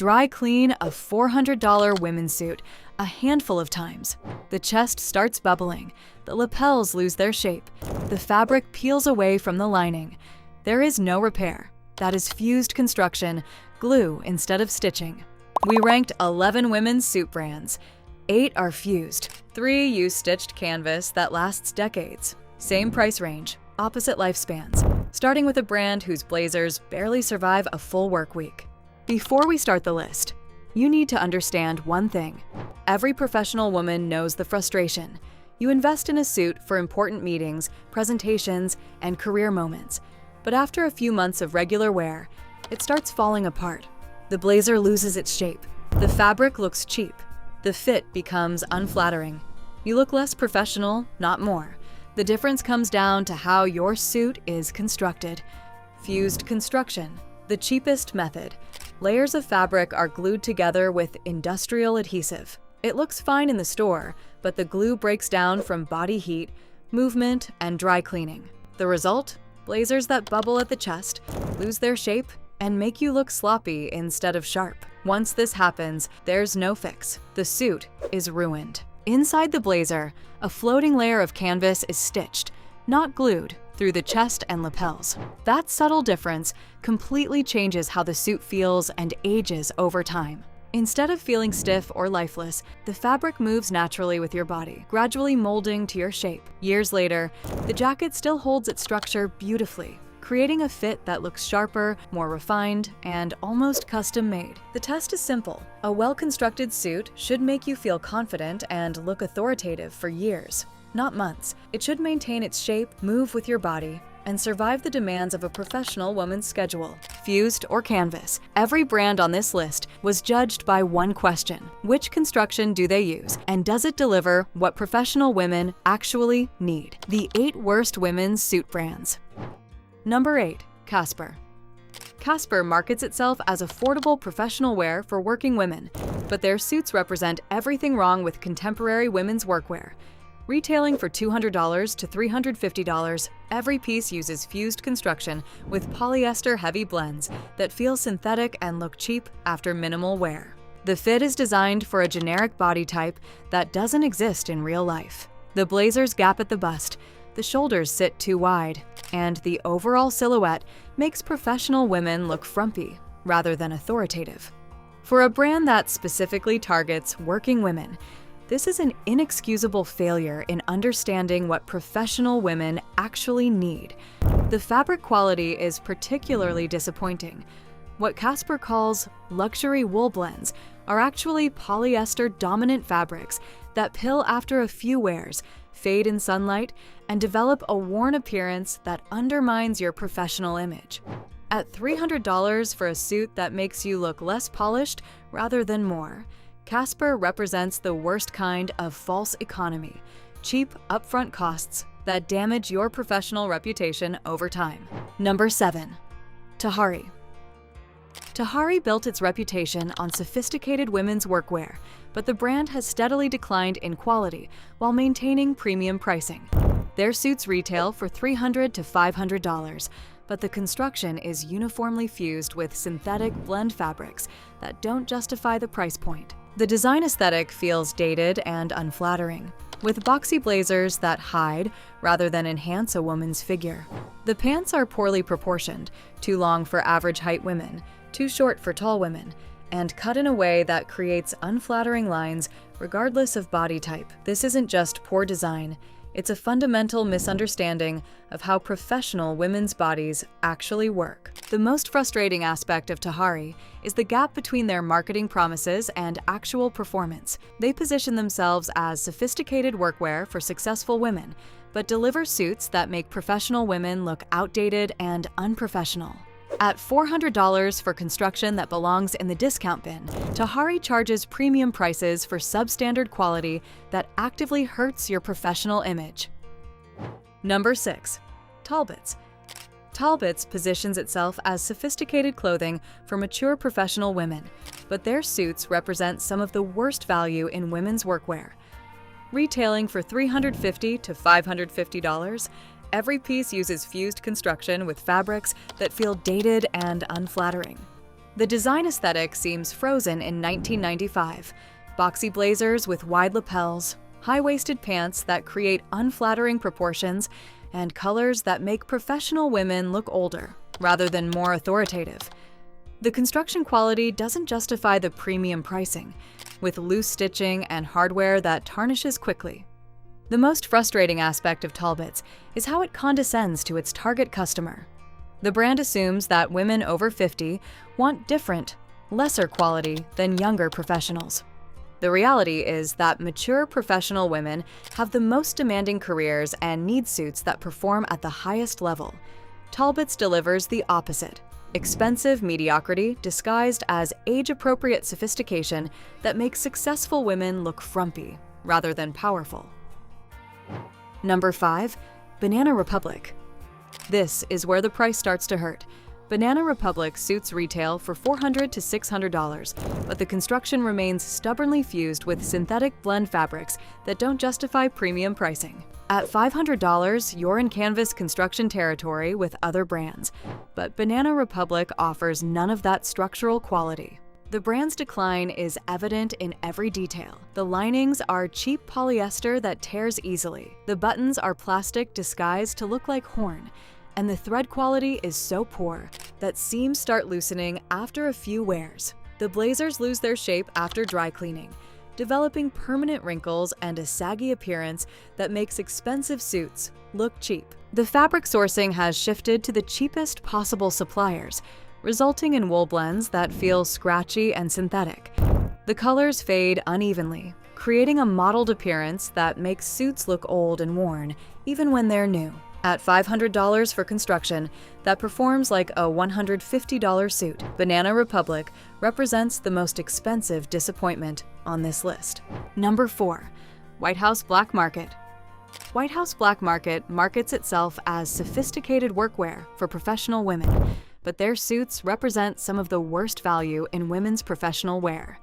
Dry clean a $400 women's suit a handful of times. The chest starts bubbling, the lapels lose their shape, the fabric peels away from the lining. There is no repair. That is fused construction, glue instead of stitching. We ranked 11 women's suit brands. 8 are fused. 3 use stitched canvas that lasts decades. Same price range, opposite lifespans, starting with a brand whose blazers barely survive a full work week. Before we start the list, you need to understand one thing. Every professional woman knows the frustration. You invest in a suit for important meetings, presentations, and career moments. But after a few months of regular wear, it starts falling apart. The blazer loses its shape. The fabric looks cheap. The fit becomes unflattering. You look less professional, not more. The difference comes down to how your suit is constructed. Fused construction, the cheapest method. Layers of fabric are glued together with industrial adhesive. It looks fine in the store, but the glue breaks down from body heat, movement, and dry cleaning. The result? Blazers that bubble at the chest, lose their shape, and make you look sloppy instead of sharp. Once this happens, there's no fix. The suit is ruined. Inside the blazer, a floating layer of canvas is stitched, not glued, through the chest and lapels. That subtle difference completely changes how the suit feels and ages over time. Instead of feeling stiff or lifeless, the fabric moves naturally with your body, gradually molding to your shape. Years later, the jacket still holds its structure beautifully, creating a fit that looks sharper, more refined, and almost custom-made. The test is simple. A well-constructed suit should make you feel confident and look authoritative for years, not months. It should maintain its shape, move with your body, and survive the demands of a professional woman's schedule. Fused or canvas, every brand on this list was judged by one question: which construction do they use, and does it deliver what professional women actually need? The 8 worst women's suit brands. Number 8. Casper. Casper markets itself as affordable professional wear for working women, but their suits represent everything wrong with contemporary women's workwear. Retailing for $200 to $350, every piece uses fused construction with polyester-heavy blends that feel synthetic and look cheap after minimal wear. The fit is designed for a generic body type that doesn't exist in real life. The blazers gap at the bust, the shoulders sit too wide, and the overall silhouette makes professional women look frumpy rather than authoritative. For a brand that specifically targets working women, this is an inexcusable failure in understanding what professional women actually need. The fabric quality is particularly disappointing. What Casper calls luxury wool blends are actually polyester-dominant fabrics that pill after a few wears, fade in sunlight, and develop a worn appearance that undermines your professional image. At $300 for a suit that makes you look less polished rather than more, Casper represents the worst kind of false economy, cheap upfront costs that damage your professional reputation over time. Number 7. Tahari. Tahari built its reputation on sophisticated women's workwear, but the brand has steadily declined in quality while maintaining premium pricing. Their suits retail for $300 to $500, but the construction is uniformly fused with synthetic blend fabrics that don't justify the price point. The design aesthetic feels dated and unflattering, with boxy blazers that hide rather than enhance a woman's figure. The pants are poorly proportioned, too long for average height women, too short for tall women, and cut in a way that creates unflattering lines regardless of body type. This isn't just poor design, it's a fundamental misunderstanding of how professional women's bodies actually work. The most frustrating aspect of Tahari is the gap between their marketing promises and actual performance. They position themselves as sophisticated workwear for successful women, but deliver suits that make professional women look outdated and unprofessional. At $400 for construction that belongs in the discount bin, Tahari charges premium prices for substandard quality that actively hurts your professional image. Number 6. Talbots. Talbots positions itself as sophisticated clothing for mature professional women, but their suits represent some of the worst value in women's workwear. Retailing for $350 to $550, every piece uses fused construction with fabrics that feel dated and unflattering. The design aesthetic seems frozen in 1995. Boxy blazers with wide lapels, high-waisted pants that create unflattering proportions, and colors that make professional women look older, rather than more authoritative. The construction quality doesn't justify the premium pricing, with loose stitching and hardware that tarnishes quickly. The most frustrating aspect of Talbots is how it condescends to its target customer. The brand assumes that women over 50 want different, lesser quality than younger professionals. The reality is that mature professional women have the most demanding careers and need suits that perform at the highest level. Talbots delivers the opposite: expensive mediocrity disguised as age-appropriate sophistication that makes successful women look frumpy rather than powerful. Number 5. Banana Republic. This is where the price starts to hurt. Banana Republic suits retail for $400 to $600, but the construction remains stubbornly fused with synthetic blend fabrics that don't justify premium pricing. At $500, you're in canvas construction territory with other brands, but Banana Republic offers none of that structural quality. The brand's decline is evident in every detail. The linings are cheap polyester that tears easily. The buttons are plastic disguised to look like horn, and the thread quality is so poor that seams start loosening after a few wears. The blazers lose their shape after dry cleaning, developing permanent wrinkles and a saggy appearance that makes expensive suits look cheap. The fabric sourcing has shifted to the cheapest possible suppliers, resulting in wool blends that feel scratchy and synthetic. The colors fade unevenly, creating a mottled appearance that makes suits look old and worn, even when they're new. At $500 for construction, that performs like a $150 suit. Banana Republic represents the most expensive disappointment on this list. Number 4. White House Black Market. White House Black Market markets itself as sophisticated workwear for professional women, but their suits represent some of the worst value in women's professional wear.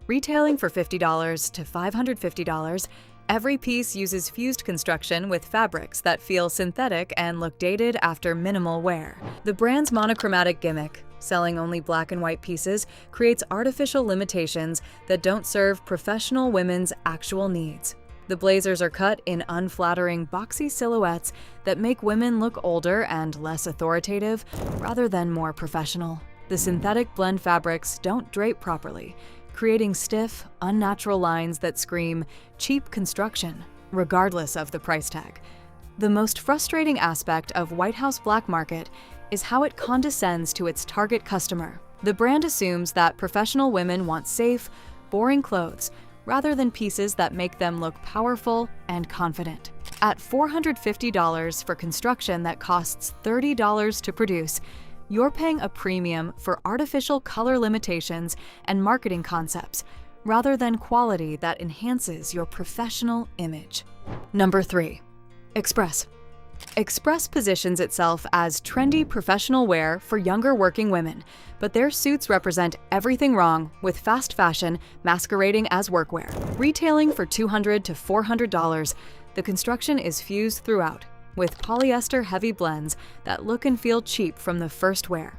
Retailing for $50 to $550, every piece uses fused construction with fabrics that feel synthetic and look dated after minimal wear. The brand's monochromatic gimmick, selling only black and white pieces, creates artificial limitations that don't serve professional women's actual needs. The blazers are cut in unflattering, boxy silhouettes that make women look older and less authoritative rather than more professional. The synthetic blend fabrics don't drape properly, creating stiff, unnatural lines that scream cheap construction, regardless of the price tag. The most frustrating aspect of White House Black Market is how it condescends to its target customer. The brand assumes that professional women want safe, boring clothes, rather than pieces that make them look powerful and confident. At $450 for construction that costs $30 to produce, you're paying a premium for artificial color limitations and marketing concepts, rather than quality that enhances your professional image. Number 3. Express. Express positions itself as trendy professional wear for younger working women, but their suits represent everything wrong with fast fashion masquerading as workwear. Retailing for $200 to $400, the construction is fused throughout, with polyester-heavy blends that look and feel cheap from the first wear.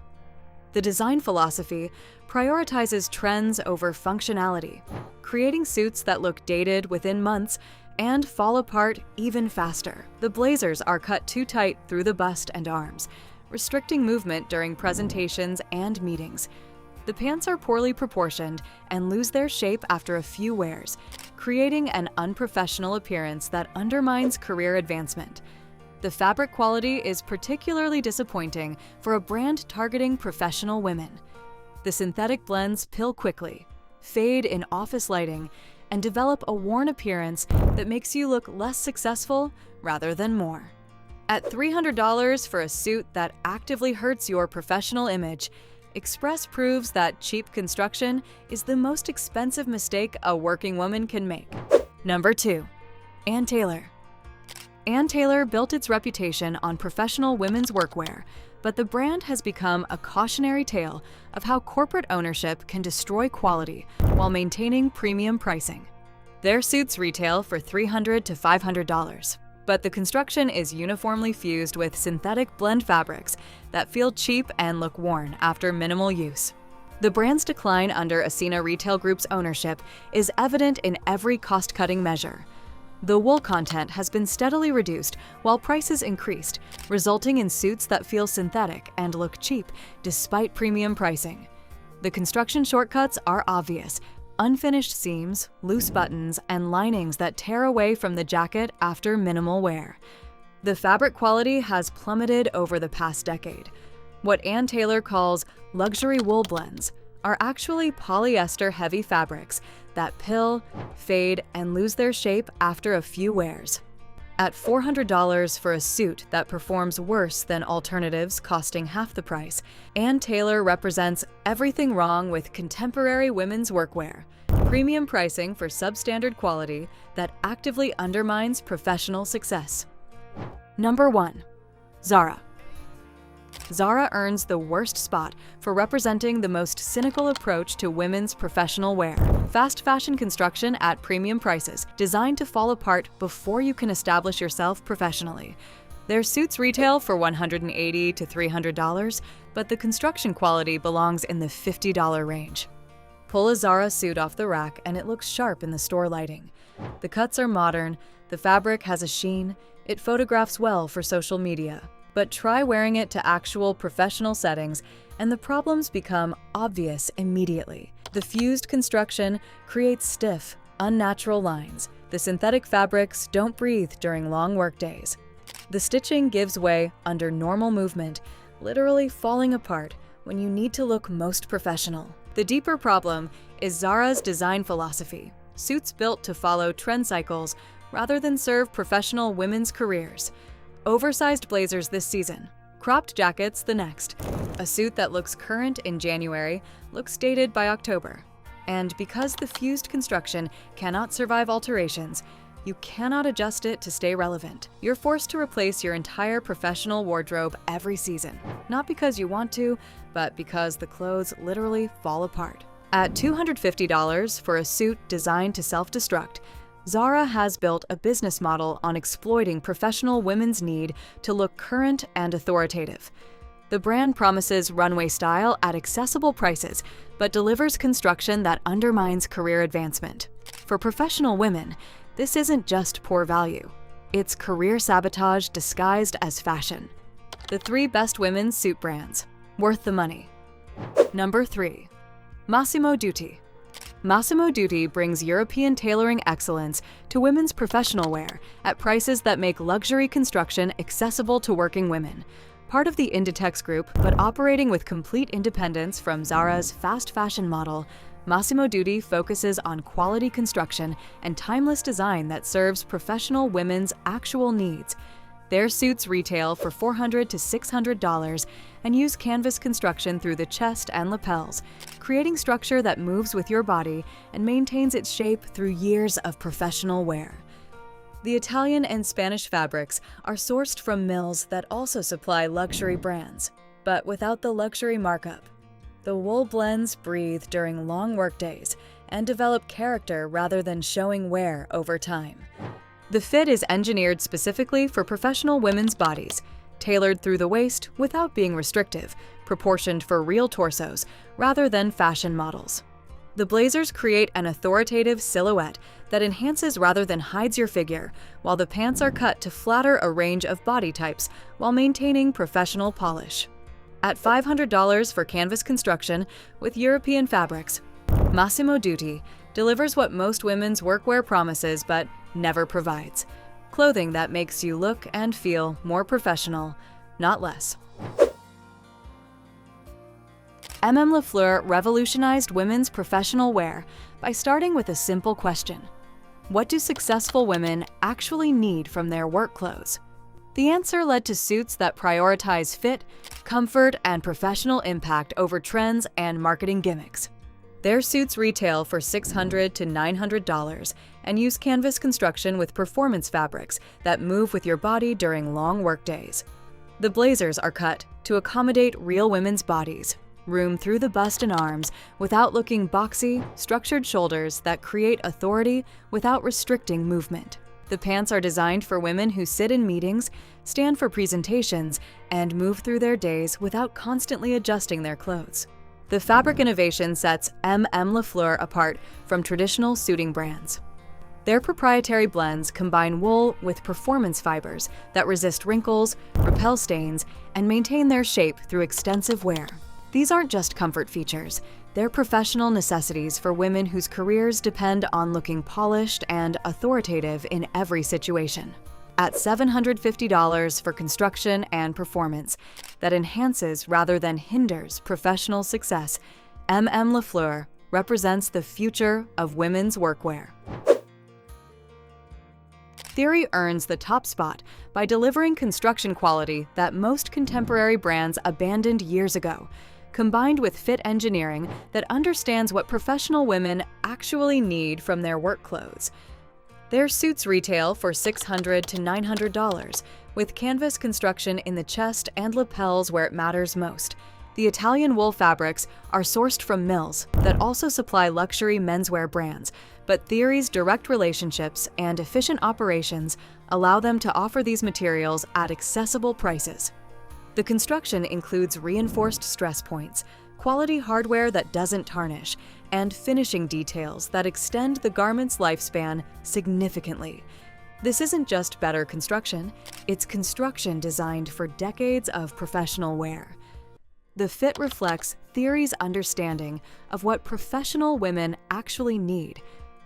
The design philosophy prioritizes trends over functionality, creating suits that look dated within months and fall apart even faster. The blazers are cut too tight through the bust and arms, restricting movement during presentations and meetings. The pants are poorly proportioned and lose their shape after a few wears, creating an unprofessional appearance that undermines career advancement. The fabric quality is particularly disappointing for a brand targeting professional women. The synthetic blends pill quickly, fade in office lighting, and develop a worn appearance that makes you look less successful rather than more. At $300 for a suit that actively hurts your professional image, Express proves that cheap construction is the most expensive mistake a working woman can make. Number 2. Ann Taylor. Ann Taylor built its reputation on professional women's workwear, but the brand has become a cautionary tale of how corporate ownership can destroy quality while maintaining premium pricing. Their suits retail for $300 to $500, but the construction is uniformly fused with synthetic blend fabrics that feel cheap and look worn after minimal use. The brand's decline under Ascena Retail Group's ownership is evident in every cost-cutting measure. The wool content has been steadily reduced while prices increased, resulting in suits that feel synthetic and look cheap despite premium pricing. The construction shortcuts are obvious: unfinished seams, loose buttons, and linings that tear away from the jacket after minimal wear. The fabric quality has plummeted over the past decade. What Ann Taylor calls luxury wool blends are actually polyester-heavy fabrics that pill, fade, and lose their shape after a few wears. At $400 for a suit that performs worse than alternatives costing half the price, Ann Taylor represents everything wrong with contemporary women's workwear: premium pricing for substandard quality that actively undermines professional success. Number 1. Zara. Zara earns the worst spot for representing the most cynical approach to women's professional wear. Fast fashion construction at premium prices, designed to fall apart before you can establish yourself professionally. Their suits retail for $180 to $300, but the construction quality belongs in the $50 range. Pull a Zara suit off the rack and it looks sharp in the store lighting. The cuts are modern, the fabric has a sheen, it photographs well for social media. But try wearing it to actual professional settings and the problems become obvious immediately. The fused construction creates stiff, unnatural lines. The synthetic fabrics don't breathe during long workdays. The stitching gives way under normal movement, literally falling apart when you need to look most professional. The deeper problem is Zara's design philosophy: suits built to follow trend cycles rather than serve professional women's careers. Oversized blazers this season, cropped jackets the next. A suit that looks current in January looks dated by October. And because the fused construction cannot survive alterations, you cannot adjust it to stay relevant. You're forced to replace your entire professional wardrobe every season, not because you want to, but because the clothes literally fall apart. At $250 for a suit designed to self-destruct, Zara has built a business model on exploiting professional women's need to look current and authoritative. The brand promises runway style at accessible prices, but delivers construction that undermines career advancement. For professional women, this isn't just poor value. It's career sabotage disguised as fashion. The 3 best women's suit brands. Worth the money. Number 3. Massimo Dutti. Massimo Dutti brings European tailoring excellence to women's professional wear at prices that make luxury construction accessible to working women. Part of the Inditex group, but operating with complete independence from Zara's fast fashion model, Massimo Dutti focuses on quality construction and timeless design that serves professional women's actual needs. Their suits retail for $400 to $600 and use canvas construction through the chest and lapels, creating structure that moves with your body and maintains its shape through years of professional wear. The Italian and Spanish fabrics are sourced from mills that also supply luxury brands, but without the luxury markup. The wool blends breathe during long workdays and develop character rather than showing wear over time. The fit is engineered specifically for professional women's bodies, tailored through the waist without being restrictive, proportioned for real torsos rather than fashion models. The blazers create an authoritative silhouette that enhances rather than hides your figure, while the pants are cut to flatter a range of body types while maintaining professional polish. At $500 for canvas construction with European fabrics, Massimo Dutti delivers what most women's workwear promises but never provides: clothing that makes you look and feel more professional, not less. MM Lafleur revolutionized women's professional wear by starting with a simple question: what do successful women actually need from their work clothes? The answer led to suits that prioritize fit, comfort, and professional impact over trends and marketing gimmicks. Their suits retail for $600 to $900 and use canvas construction with performance fabrics that move with your body during long workdays. The blazers are cut to accommodate real women's bodies, room through the bust and arms without looking boxy, structured shoulders that create authority without restricting movement. The pants are designed for women who sit in meetings, stand for presentations, and move through their days without constantly adjusting their clothes. The fabric innovation sets Lafleur apart from traditional suiting brands. Their proprietary blends combine wool with performance fibers that resist wrinkles, repel stains, and maintain their shape through extensive wear. These aren't just comfort features, they're professional necessities for women whose careers depend on looking polished and authoritative in every situation. At $750 for construction and performance that enhances rather than hinders professional success, Lafleur represents the future of women's workwear. Theory earns the top spot by delivering construction quality that most contemporary brands abandoned years ago, combined with fit engineering that understands what professional women actually need from their work clothes. Their suits retail for $600 to $900, with canvas construction in the chest and lapels where it matters most. The Italian wool fabrics are sourced from mills that also supply luxury menswear brands, but Theory's direct relationships and efficient operations allow them to offer these materials at accessible prices. The construction includes reinforced stress points, quality hardware that doesn't tarnish, and finishing details that extend the garment's lifespan significantly. This isn't just better construction, it's construction designed for decades of professional wear. The fit reflects Theory's understanding of what professional women actually need: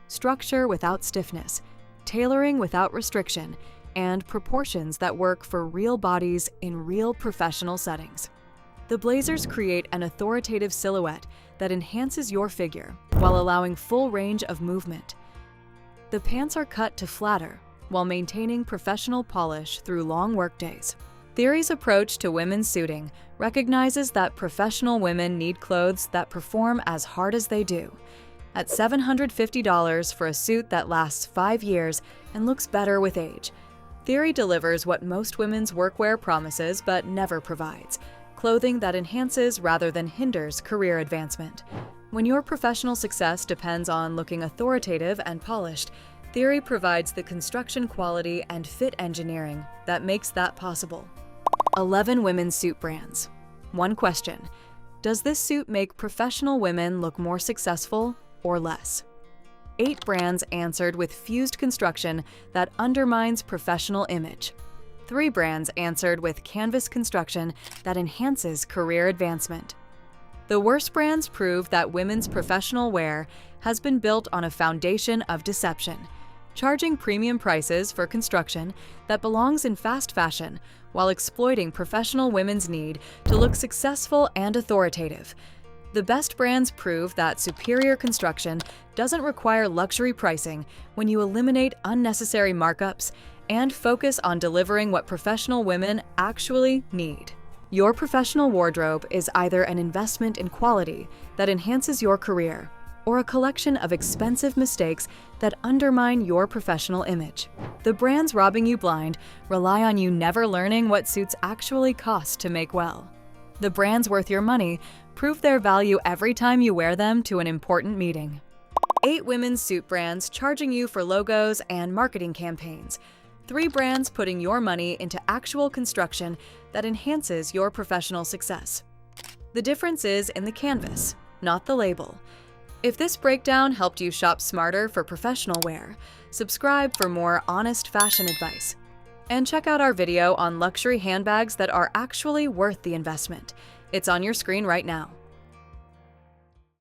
structure without stiffness, tailoring without restriction, and proportions that work for real bodies in real professional settings. The blazers create an authoritative silhouette that enhances your figure while allowing full range of movement. The pants are cut to flatter while maintaining professional polish through long workdays. Theory's approach to women's suiting recognizes that professional women need clothes that perform as hard as they do. At $750 for a suit that lasts 5 years and looks better with age, Theory delivers what most women's workwear promises but never provides: clothing that enhances rather than hinders career advancement. When your professional success depends on looking authoritative and polished, Theory provides the construction quality and fit engineering that makes that possible. 11 women's suit brands. One question: does this suit make professional women look more successful or less? 8 brands answered with fused construction that undermines professional image. 3 brands answered with canvas construction that enhances career advancement. The worst brands prove that women's professional wear has been built on a foundation of deception, charging premium prices for construction that belongs in fast fashion while exploiting professional women's need to look successful and authoritative. The best brands prove that superior construction doesn't require luxury pricing when you eliminate unnecessary markups and focus on delivering what professional women actually need. Your professional wardrobe is either an investment in quality that enhances your career or a collection of expensive mistakes that undermine your professional image. The brands robbing you blind rely on you never learning what suits actually cost to make well. The brands worth your money prove their value every time you wear them to an important meeting. 8 women's suit brands charging you for logos and marketing campaigns. 3 brands putting your money into actual construction that enhances your professional success. The difference is in the canvas, not the label. If this breakdown helped you shop smarter for professional wear, subscribe for more honest fashion advice. And check out our video on luxury handbags that are actually worth the investment. It's on your screen right now.